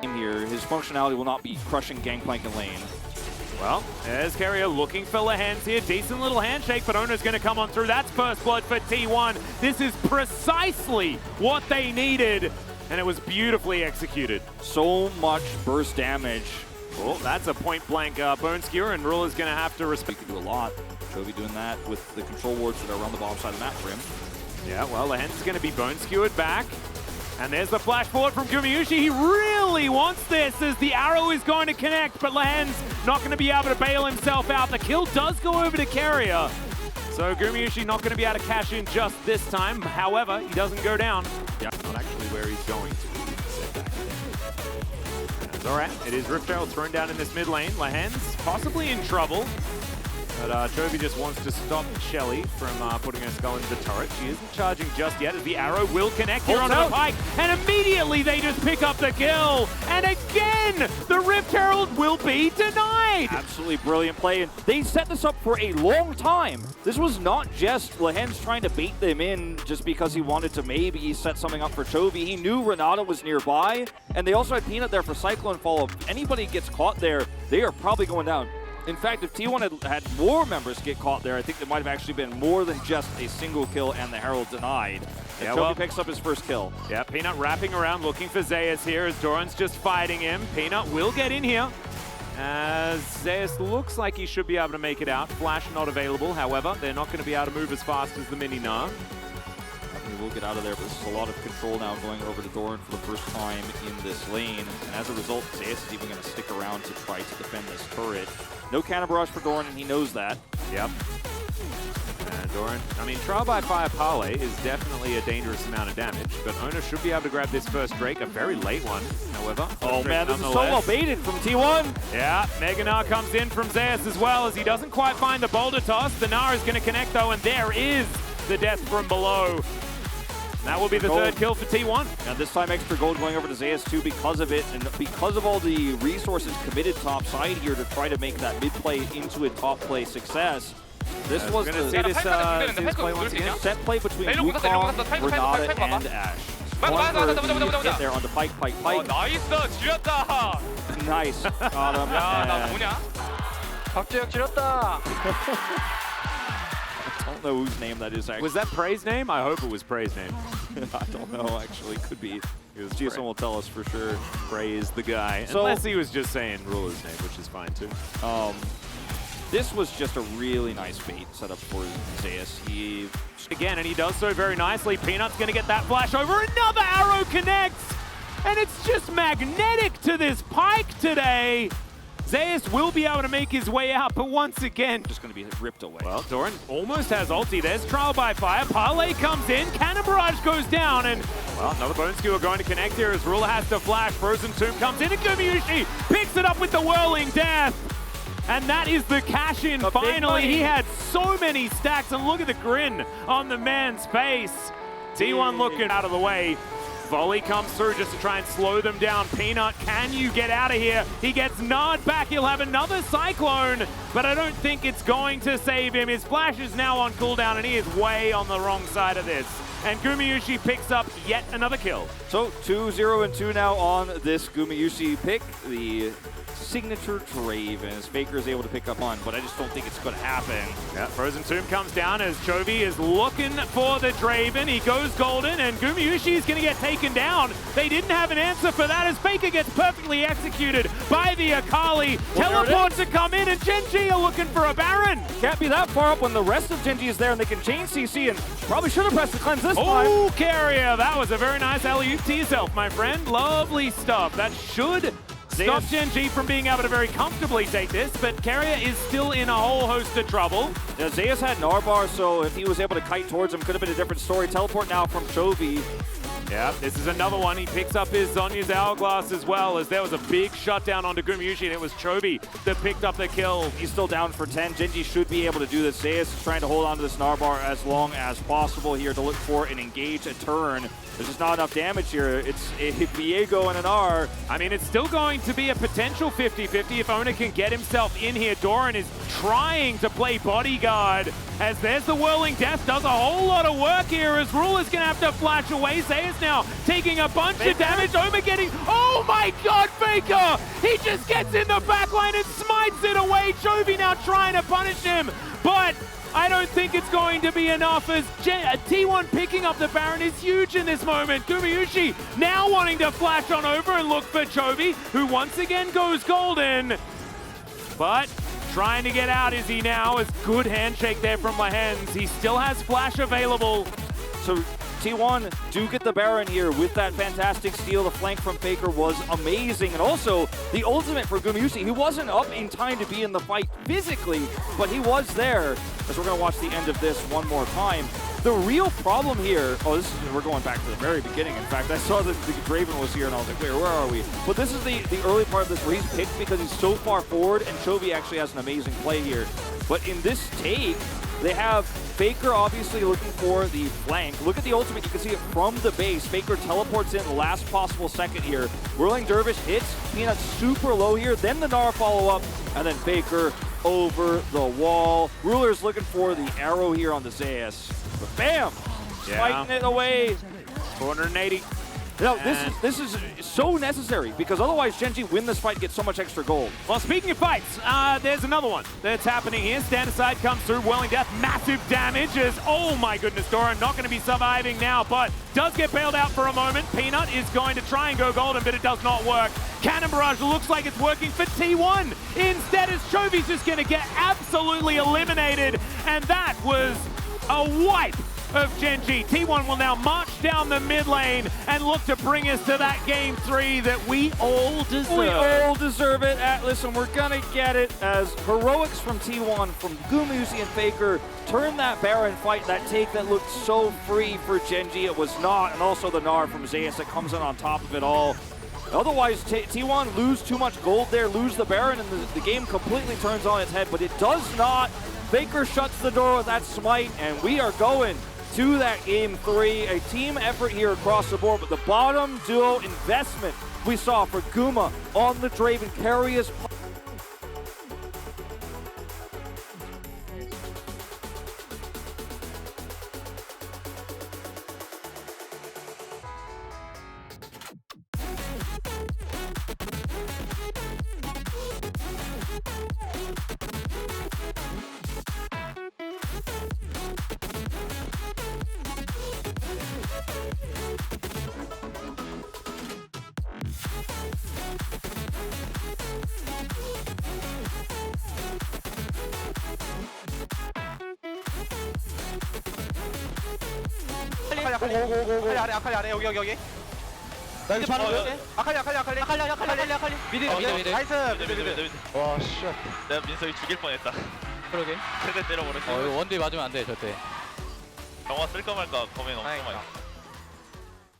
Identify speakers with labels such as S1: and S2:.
S1: Here, his functionality will not be crushing Gangplank and lane.
S2: Well, there's Carrier looking for Lehens here. Decent little handshake, but Ona's going to come on through. That's first blood for T1. This is precisely what they needed, and it was beautifully executed.
S1: So much burst damage.
S2: Oh, that's a point-blank bone skewer, and Ruler's going to have to respect.
S1: You can do a lot. Chovy doing that with the control wards that are around the bottom side of the map for him.
S2: Yeah, well, Lehens is going to be bone skewered back. And there's the flash forward from Gumayusi. He really wants this as the arrow is going to connect, but Lehens not going to be able to bail himself out. The kill does go over to Carrier. So Gumayusi not going to be able to cash in just this time. However, he doesn't go down. Yeah, not actually where he's going to. All right, it is Rift Herald thrown down in this mid lane. Lehens possibly in trouble. But Chovy just wants to stop Shelly from putting her skull into the turret. She isn't charging just yet as the arrow will connect here onto the pike. And immediately they just pick up the kill. And again, the Rift Herald will be denied.
S1: Absolutely brilliant play. And they set this up for a long time. This was not just Lehens trying to bait them in just because he wanted to maybe set something up for Chovy. He knew Renata was nearby. And they also had Peanut there for Cyclone follow-up. If anybody gets caught there, they are probably going down. In fact, if T1 had more members get caught there, I think there might have actually been more than just a single kill and the Herald denied. And yeah, Chovy picks up his first kill.
S2: Yeah, Peanut wrapping around looking for Zeus here as Doran's just fighting him. Peanut will get in here as Zeus looks like he should be able to make it out. Flash not available, however, they're not going to be able to move as fast as the Mini-Gnar.
S1: He will get out of there, but this is a lot of control now going over to Doran for the first time in this lane. And as a result, Zeus is even going to stick around to try to defend this turret. No cannon barrage for Doran, and he knows that.
S2: Yep. And Doran, I mean, trial by fire parlay is definitely a dangerous amount of damage, but Ona should be able to grab this first Drake, a very late one, however.
S1: Oh man, this is so well baited from T1.
S2: Yeah, Mega-Gnar comes in from Zeus as well as he doesn't quite find the boulder toss. The Gnar is going to connect though, and there is the death from below. That will be the third kill for T1.
S1: And this time extra gold going over to Zeus too because of it, and because of all the resources committed top side here to try to make that mid play into a top play success. This was the
S2: see this play once again.
S1: Set play between Wukong, Renata, and Ashe. One hit there on the Pike.
S3: 나이스 지렸다.
S1: Nice. Got him.
S3: 나 뭐냐? 박재혁 지렸다.
S1: I don't know whose name that is actually.
S2: Was that Prey's name? I hope it was Prey's name.
S1: I don't know, actually. Could be. GSM will tell us for sure.
S2: Prey is the guy. So, unless he was just saying Ruler's name, which is fine too.
S1: This was just a really nice bait set up for Zeus.
S2: Again, and he does so very nicely. Peanut's going to get that flash over. Another arrow connects. And it's just magnetic to this Pike today. Zeus will be able to make his way out, but once again,
S1: just going to be ripped away.
S2: Well, Doran almost has ulti. There's trial by fire. Parlay comes in. Cannon barrage goes down, and well, another bone skewer going to connect here as Ruler has to flash. Frozen Tomb comes in, and Gumayusi picks it up with the whirling death. And that is the cash in. Finally, he had so many stacks, and look at the grin on the man's face. T1 looking out of the way. Volley comes through just to try and slow them down. Peanut, can you get out of here? He gets Nard back. He'll have another Cyclone, but I don't think it's going to save him. His flash is now on cooldown, and he is way on the wrong side of this. And Gumayusi picks up yet another kill.
S1: So 2-0-2 now on this Gumayusi pick. The signature Draven as Faker is able to pick up on, but I just don't think it's going to happen.
S2: Yeah, Frozen Tomb comes down as Chovy is looking for the Draven. He goes golden, and Gumayusi is going to get taken down. They didn't have an answer for that as Faker gets perfectly executed by the Akali. Well, teleport to come in, and Genji are looking for a Baron.
S1: Can't be that far up when the rest of Genji is there, and they can chain CC, and probably should have pressed the cleanse this time.
S2: Oh, Carrier, that was a very nice alley-oop to yourself, my friend. Lovely stuff. That should stop Genji from being able to very comfortably take this, but Carrier is still in a whole host of trouble.
S1: Yeah, Zeus had Narbar, so if he was able to kite towards him, could have been a different story. Teleport now from Chovy.
S2: Yeah, this is another one. He picks up his Zhonya's Hourglass as well, as there was a big shutdown onto Gumayusi, and it was Chovy that picked up the kill.
S1: He's still down for 10. Genji should be able to do this. Zeus is trying to hold on to this Narbar as long as possible here to look for and engage a turn. There's just not enough damage here. It's a Viego and an R.
S2: I mean, it's still going to be a potential 50-50 if Ona can get himself in here. Doran is trying to play bodyguard as there's the Whirling Death. Does a whole lot of work here as Ruler's going to have to flash away. Zeus now, taking a bunch of damage. Oma getting, oh my god, Faker! He just gets in the backline and smites it away. Chovy now trying to punish him, but I don't think it's going to be enough as T1 picking up the Baron is huge in this moment. Gumayusi now wanting to flash on over and look for Chovy, who once again goes golden. But trying to get out is he now, as good handshake there from Lehens. He still has flash available.
S1: So T1 do get the Baron here with that fantastic steal. The flank from Faker was amazing. And also the ultimate for Gumayusi. He wasn't up in time to be in the fight physically, but he was there. As we're going to watch the end of this one more time. The real problem here, we're going back to the very beginning. In fact, I saw that the Draven was here and I was like, wait, where are we? But this is the early part of this where he's picked because he's so far forward and Chovy actually has an amazing play here. But in this take, they have Faker obviously looking for the flank. Look at the ultimate, you can see it from the base. Faker teleports in the last possible second here. Whirling Dervish hits, Peanut super low here, then the Gnar follow up, and then Faker over the wall. Ruler's looking for the arrow here on the Zeus. But bam! Fighting it away.
S2: 480.
S1: No, this is so necessary because otherwise Gen G win this fight, get so much extra gold.
S2: Well, speaking of fights, there's another one that's happening here. Stand aside comes through, Whirling Death, massive damage as, oh my goodness, Dora not going to be surviving now, but does get bailed out for a moment. Peanut is going to try and go golden, but it does not work. Cannon Barrage looks like it's working for T1. Instead, as Chovy's just going to get absolutely eliminated, and that was a wipe of Gen G. T1 will now march down the mid lane and look to bring us to that game 3 that we all deserve.
S1: We all deserve it, Atlas, and we're gonna get it as heroics from T1, from Gumayusi and Faker, turn that Baron fight, that take that looked so free for Gen G. It was not, and also the Gnar from Zeus that comes in on top of it all. Otherwise, T1 lose too much gold there, lose the Baron, and the game completely turns on its head, but it does not. Faker shuts the door with that smite, and we are going to that game 3. A team effort here across the board, but the bottom duo investment we saw for Guma on the Draven carry his
S3: 아칼리 아래 여기
S4: 나 이제 바로
S3: 아칼리 미드 나이스 미드
S4: 와 씨.
S3: 내가 민석이 죽일 뻔했다
S4: 그러게.
S3: 세대 때려버렸어
S4: 이거 원딜 맞으면 안 돼, 절대.
S3: 정화 쓸까 말까 고민 엄청 많이